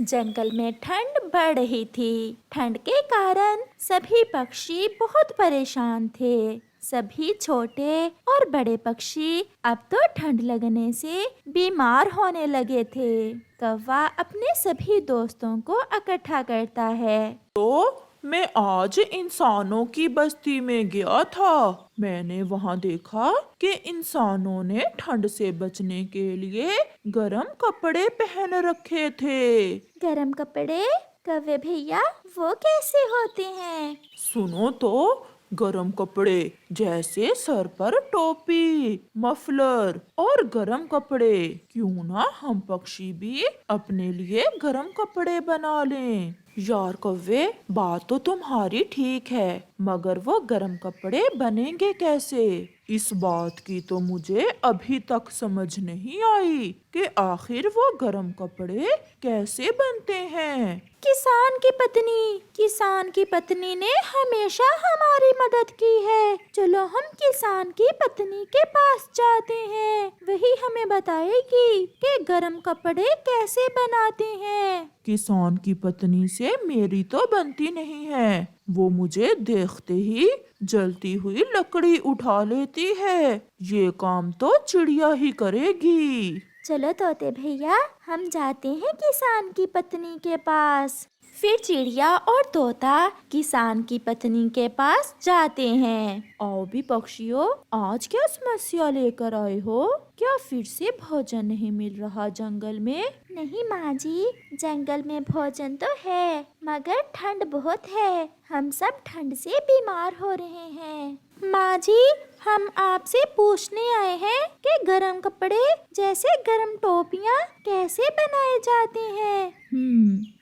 जंगल में ठंड बढ़ रही थी। ठंड के कारण सभी पक्षी बहुत परेशान थे। सभी छोटे और बड़े पक्षी अब तो ठंड लगने से बीमार होने लगे थे। कौवा अपने सभी दोस्तों को इकट्ठा करता है। तो मैं आज इंसानों की बस्ती में गया था। मैंने वहां देखा कि इंसानों ने ठंड से बचने के लिए गर्म कपड़े पहन रखे थे। गरम कपड़े? कौवे भैया, वो कैसे होते हैं? सुनो तो, गरम कपड़े जैसे सर पर टोपी, मफलर और गरम कपड़े। क्यों ना हम पक्षी भी अपने लिए गरम कपड़े बना लें। यार कौवे, बात तो तुम्हारी ठीक है, मगर वो गरम कपड़े बनेंगे कैसे? इस बात की तो मुझे अभी तक समझ नहीं आई कि आखिर वो गरम कपड़े कैसे बनते हैं। किसान की पत्नी ने हमेशा हमारी मदद की है। चलो हम किसान की पत्नी के पास जाते हैं, वही हमें बताएगी कि गरम कपड़े कैसे बनाते हैं। किसान की पत्नी से मेरी तो बनती नहीं है। वो मुझे देखते ही जलती हुई लकड़ी उठा लेती है। ये काम तो चिड़िया ही करेगी। चलो तोते भैया, हम जाते हैं किसान की पत्नी के पास। फिर चिड़िया और तोता किसान की पत्नी के पास जाते हैं। आओ भी पक्षियों, आज क्या समस्या लेकर आए हो? क्या फिर से भोजन नहीं मिल रहा जंगल में? नहीं माँ जी, जंगल में भोजन तो है, मगर ठंड बहुत है। हम सब ठंड से बीमार हो रहे हैं। माँ जी, हम आपसे पूछने आए हैं कि गरम कपड़े जैसे गरम टोपियाँ कैसे बनाए जाते हैं।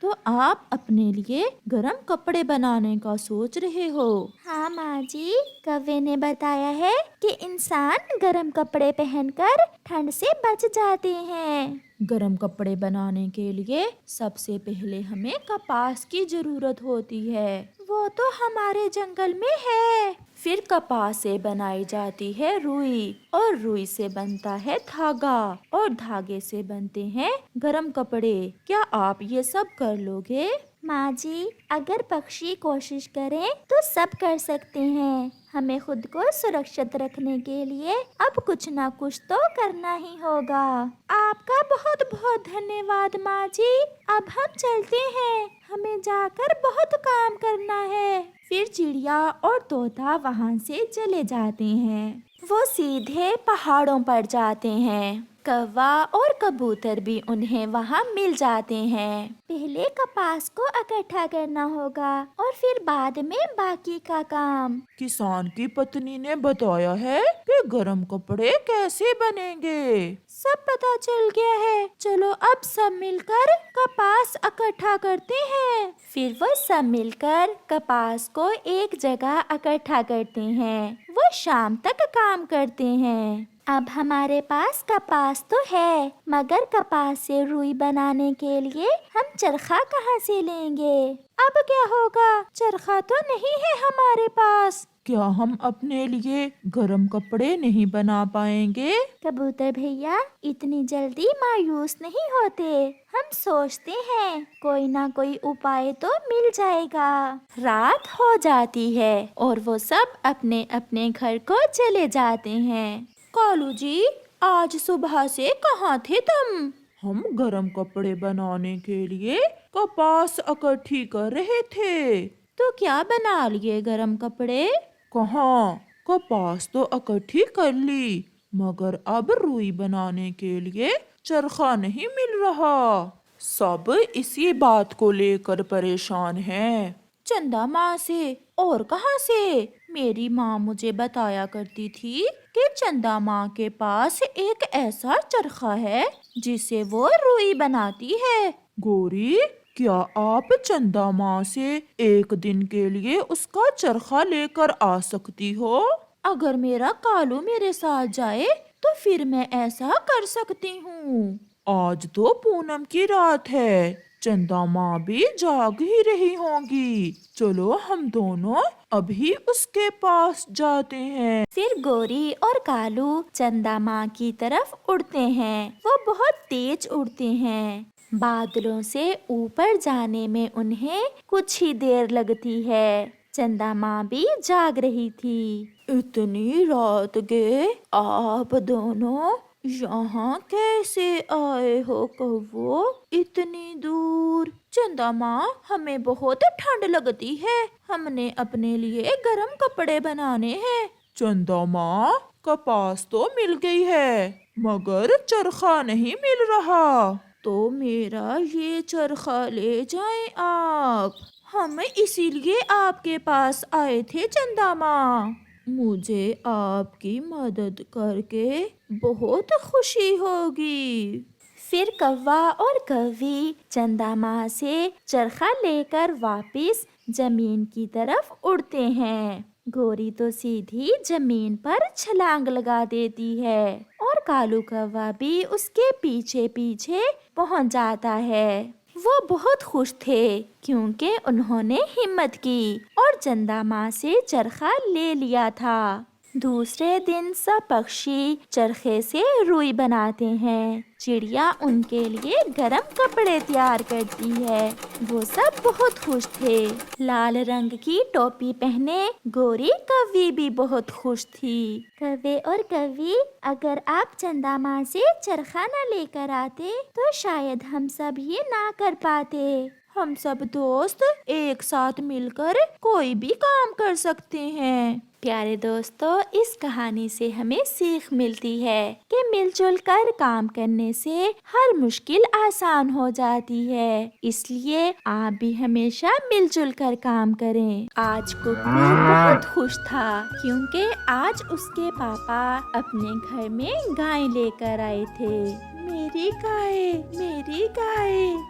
तो आप अपने लिए गरम कपड़े बनाने का सोच रहे हो? हाँ माँ जी, कौवे ने बताया है कि इंसान गरम कपड़े पहनकर ठंड से बच जाते हैं। गरम कपड़े बनाने के लिए सबसे पहले हमें कपास की जरूरत होती है। वो तो हमारे जंगल में है। फिर कपास से बनाई जाती है रुई, और रुई से बनता है धागा, और धागे से बनते हैं गरम कपड़े। क्या आप ये सब कर लोगे? माँ जी, अगर पक्षी कोशिश करें तो सब कर सकते हैं। हमें खुद को सुरक्षित रखने के लिए अब कुछ ना कुछ तो करना ही होगा। आपका बहुत बहुत धन्यवाद माँ जी। अब हम चलते हैं, हमें जाकर बहुत काम करना है। फिर चिड़िया और तोता वहाँ से चले जाते हैं। वो सीधे पहाड़ों पर जाते हैं। कौवा और कबूतर भी उन्हें वहाँ मिल जाते हैं। पहले कपास को इकट्ठा करना होगा और फिर बाद में बाकी का काम। किसान की पत्नी ने बताया है कि गरम कपड़े कैसे बनेंगे। सब पता चल गया है। चलो अब सब मिलकर कपास इकट्ठा करते हैं। फिर वो सब मिलकर कपास को एक जगह इकट्ठा करते हैं। वो शाम तक काम करते हैं। अब हमारे पास कपास तो है, मगर कपास से रुई बनाने के लिए हम चरखा कहाँ से लेंगे? अब क्या होगा? चरखा तो नहीं है हमारे पास। क्या हम अपने लिए गरम कपड़े नहीं बना पाएंगे? कबूतर भैया, इतनी जल्दी मायूस नहीं होते। हम सोचते हैं कोई ना कोई उपाय तो मिल जाएगा। रात हो जाती है और वो सब अपने अपने घर को चले जाते हैं। कालू जी, आज सुबह से कहाँ थे तुम? हम गरम कपड़े बनाने के लिए कपास इकट्ठी कर रहे थे। तो क्या बना लिए गरम कपड़े? कहाँ, कपास तो इकट्ठी कर ली, मगर अब रुई बनाने के लिए चरखा नहीं मिल रहा। सब इसी बात को लेकर परेशान हैं। चंदा माँ से? और कहाँ से? मेरी माँ मुझे बताया करती थी कि चंदा माँ के पास एक ऐसा चरखा है जिसे वो रुई बनाती है। गोरी, क्या आप चंदा माँ से एक दिन के लिए उसका चरखा लेकर आ सकती हो? अगर मेरा कालू मेरे साथ जाए तो फिर मैं ऐसा कर सकती हूँ। आज तो पूनम की रात है, चंदा माँ भी जाग ही रही होंगी। चलो हम दोनों अभी उसके पास जाते हैं। फिर गोरी और कालू चंदा माँ की तरफ उड़ते हैं। वो बहुत तेज उड़ते हैं। बादलों से ऊपर जाने में उन्हें कुछ ही देर लगती है। चंदा माँ भी जाग रही थी। इतनी रात गए आप दोनों यहाँ कैसे आए हो कौवो, इतनी दूर? चंदा माँ, हमें बहुत ठंड लगती है, हमने अपने लिए गर्म कपड़े बनाने हैं। चंदा माँ, कपास तो मिल गई है मगर चरखा नहीं मिल रहा। तो मेरा ये चरखा ले जाएं आप, हम इसीलिए आपके पास आए थे चंदा माँ। मुझे आपकी मदद करके बहुत खुशी होगी। फिर कौवा और कौवी चंदा माँ से चरखा लेकर वापस जमीन की तरफ उड़ते हैं। गोरी तो सीधी जमीन पर छलांग लगा देती है और कालू कौवा भी उसके पीछे पीछे पहुंच जाता है। वो बहुत खुश थे क्योंकि उन्होंने हिम्मत की और चंदा माँ से चरखा ले लिया था। दूसरे दिन सब पक्षी चरखे से रुई बनाते हैं। चिड़िया उनके लिए गरम कपड़े तैयार करती है। वो सब बहुत खुश थे। लाल रंग की टोपी पहने गोरी कौवी भी बहुत खुश थी। कौवे और कौवी, अगर आप चंदा माँ से चरखा न लेकर आते तो शायद हम सब ये ना कर पाते। हम सब दोस्त एक साथ मिलकर कोई भी काम कर सकते हैं। प्यारे दोस्तों, इस कहानी से हमें सीख मिलती है कि मिलजुल कर काम करने से हर मुश्किल आसान हो जाती है। इसलिए आप भी हमेशा मिलजुल कर काम करें। आज कुकू बहुत खुश था क्योंकि आज उसके पापा अपने घर में गाय लेकर आए थे। मेरी गाय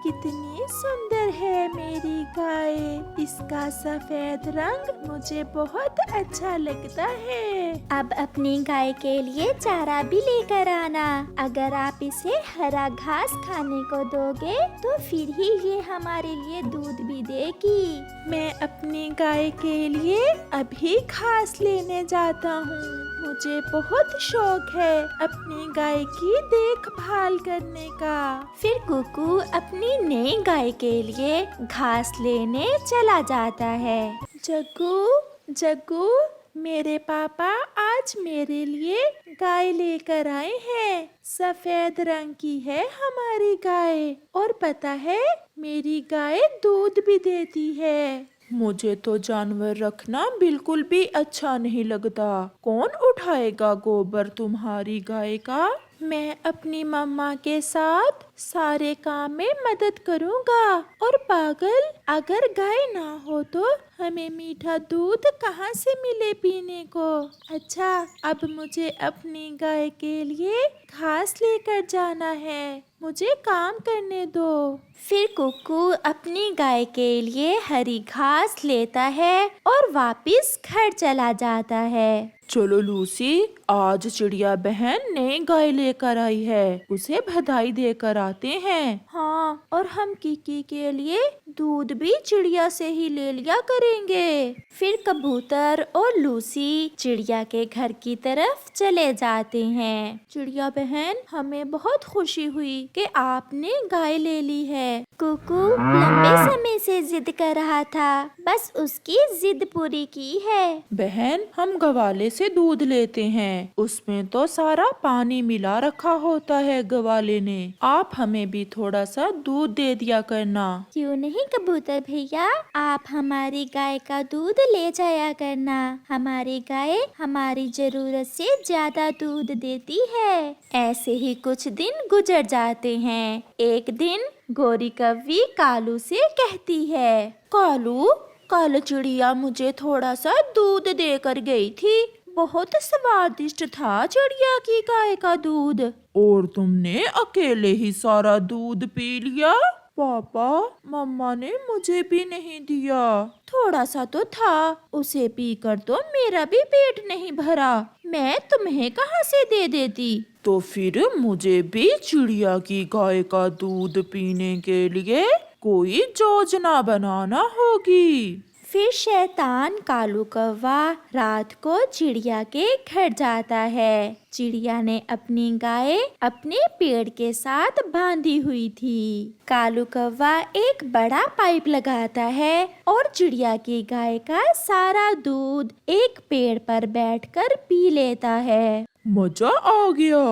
कितनी सुंदर है मेरी गाय, इसका सफेद रंग मुझे बहुत अच्छा लगता है। अब अपनी गाय के लिए चारा भी लेकर आना। अगर आप इसे हरा घास खाने को दोगे तो फिर ही ये हमारे लिए दूध भी देगी। मैं अपनी गाय के लिए अभी घास लेने जाता हूँ। मुझे बहुत शौक है अपनी गाय की देखभाल करने का। फिर कुकू अपनी नई गाय के लिए घास लेने चला जाता है। जग्गू जग्गू, मेरे पापा आज मेरे लिए गाय लेकर आए हैं। सफेद रंग की है हमारी गाय और पता है मेरी गाय दूध भी देती है। मुझे तो जानवर रखना बिल्कुल भी अच्छा नहीं लगता। कौन उठाएगा गोबर तुम्हारी गाय का? मैं अपनी मम्मा के साथ सारे काम में मदद करूँगा। और पागल, अगर गाय ना हो तो हमें मीठा दूध कहाँ से मिले पीने को? अच्छा, अब मुझे अपनी गाय के लिए घास लेकर जाना है। मुझे काम करने दो। फिर कुकू अपनी गाय के लिए हरी घास लेता है और वापस घर चला जाता है। चलो लूसी, आज चिड़िया बहन नई गाय लेकर आई है, उसे बधाई देकर आते हैं। हाँ, और हम किकी के लिए दूध भी चिड़िया से ही ले लिया करेंगे। फिर कबूतर और लूसी चिड़िया के घर की तरफ चले जाते हैं। चिड़िया बहन, हमें बहुत खुशी हुई कि आपने गाय ले ली है। कुकू लंबे समय से जिद कर रहा था, बस उसकी जिद पूरी की है। बहन, हम गवाले से दूध लेते हैं, उसमें तो सारा पानी मिला रखा होता है गवाले ने। आप हमें भी थोड़ा सा दूध दे दिया करना। क्यों नहीं कबूतर भैया, आप हमारी गाय का दूध ले जाया करना। हमारी गाय हमारी जरूरत से ज्यादा दूध देती है। ऐसे ही कुछ दिन गुजर जाते हैं। एक दिन गोरी कौवी कालू से कहती है, कालू, कल चिड़िया मुझे थोड़ा सा दूध देकर गई थी। बहुत स्वादिष्ट था चिड़िया की गाय का दूध। और तुमने अकेले ही सारा दूध पी लिया? पापा, मम्मा ने मुझे भी नहीं दिया। थोड़ा सा तो था, उसे पीकर तो मेरा भी पेट नहीं भरा। मैं तुम्हें कहाँ से दे देती? तो फिर मुझे भी चिड़िया की गाय का दूध पीने के लिए कोई योजना बनाना होगी। फिर शैतान कालू कौवा रात को चिड़िया के घर जाता है। चिड़िया ने अपनी गाय अपने पेड़ के साथ बांधी हुई थी। कालू कौवा एक बड़ा पाइप लगाता है और चिड़िया की गाय का सारा दूध एक पेड़ पर बैठकर पी लेता है। मजा आ गया,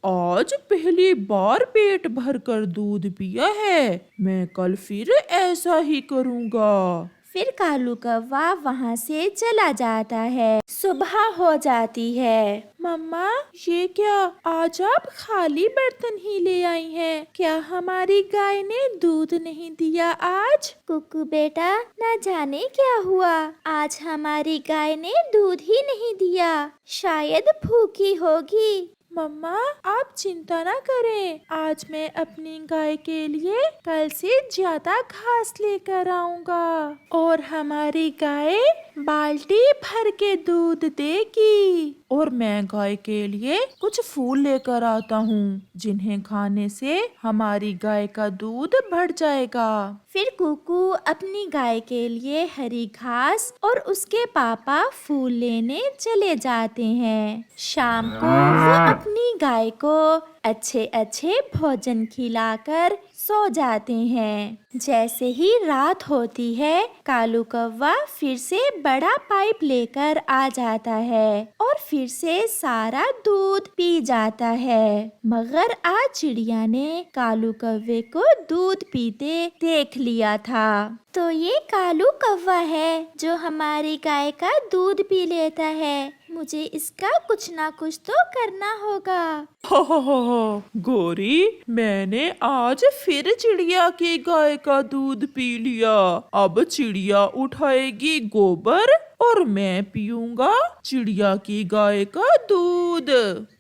आज पहली बार पेट भरकर दूध पिया है। मैं कल फिर ऐसा ही करूँगा। फिर कालू कौवा वहाँ से चला जाता है। सुबह हो जाती है। मम्मा, ये क्या, आज आप खाली बर्तन ही ले आई हैं? क्या हमारी गाय ने दूध नहीं दिया आज? कुकू बेटा, न जाने क्या हुआ, आज हमारी गाय ने दूध ही नहीं दिया, शायद भूखी होगी। मम्मा, आप चिंता ना करें, आज मैं अपनी गाय के लिए कल से ज्यादा घास लेकर आऊंगा और हमारी गाय बाल्टी भर के दूध देगी। और मैं गाय के लिए कुछ फूल लेकर आता हूँ, जिन्हें खाने से हमारी गाय का दूध बढ़ जाएगा। फिर कुकू अपनी गाय के लिए हरी घास और उसके पापा फूल लेने चले जाते हैं। शाम को वो अपनी गाय को अच्छे अच्छे भोजन खिलाकर सो जाते हैं। जैसे ही रात होती है, कालू कौवा फिर से बड़ा पाइप लेकर आ जाता है और फिर से सारा दूध पी जाता है। मगर आज चिड़िया ने कालू कौवे को दूध पीते देख लिया था। तो ये कालू कौवा है जो हमारी गाय का दूध पी लेता है। मुझे इसका कुछ ना कुछ तो करना होगा। हो, गोरी, मैंने आज फिर चिड़िया की गाय का दूध पी लिया। अब चिड़िया उठाएगी गोबर और मैं पीऊंगा चिड़िया की गाय का दूध।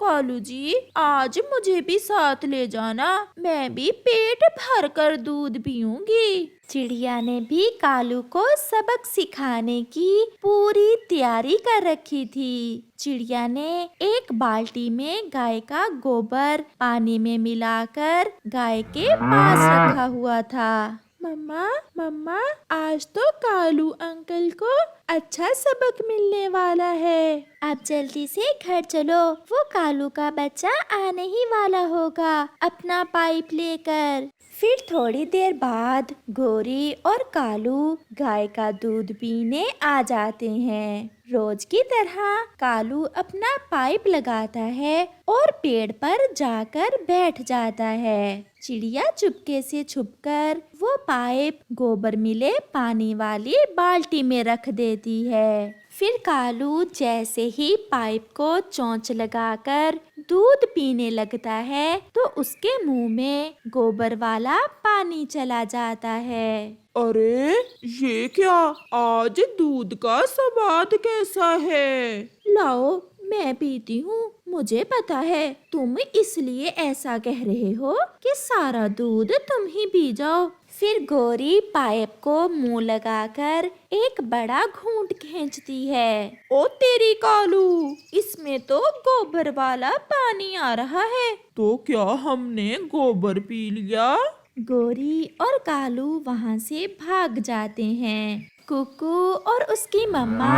कालू जी, आज मुझे भी साथ ले जाना, मैं भी पेट भर कर दूध पीऊंगी। चिड़िया ने भी कालू को सबक सिखाने की पूरी तैयारी कर रखी थी। चिड़िया ने एक बाल्टी में गाय का गोबर पानी में मिलाकर गाय के पास रखा हुआ था। मम्मा, मम्मा, आज तो कालू अंकल को अच्छा सबक मिलने वाला है। आप जल्दी से घर चलो, वो कालू का बच्चा आने ही वाला होगा अपना पाइप लेकर। फिर थोड़ी देर बाद गोरी और कालू गाय का दूध पीने आ जाते हैं। रोज की तरह कालू अपना पाइप लगाता है और पेड़ पर जाकर बैठ जाता है। चिड़िया चुपके से छुपकर वो पाइप गोबर मिले पानी वाली बाल्टी में रख देती है। फिर कालू जैसे ही पाइप को चोंच लगाकर दूध पीने लगता है तो उसके मुंह में गोबर वाला पानी चला जाता है। अरे ये क्या, आज दूध का स्वाद कैसा है? लाओ, मैं पीती हूँ। मुझे पता है तुम इसलिए ऐसा कह रहे हो कि सारा दूध तुम ही पी जाओ। फिर गोरी पाइप को मुंह लगाकर एक बड़ा घूंट खींचती है। ओ तेरी कालू, इसमें तो गोबर वाला पानी आ रहा है। तो क्या हमने गोबर पी लिया? गोरी और कालू वहाँ से भाग जाते हैं। कुकू और उसकी मम्मा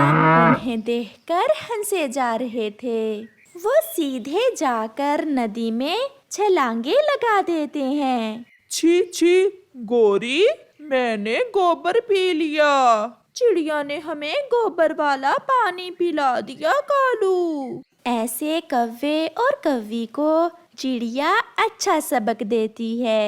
उन्हें देखकर हंसे जा रहे थे। वो सीधे जाकर नदी में छलांगे लगा देते हैं। छी छी, गोरी, मैंने गोबर पी लिया। चिड़िया ने हमें गोबर वाला पानी पिला दिया कालू। ऐसे कौवे और कौवी को चिड़िया अच्छा सबक देती है।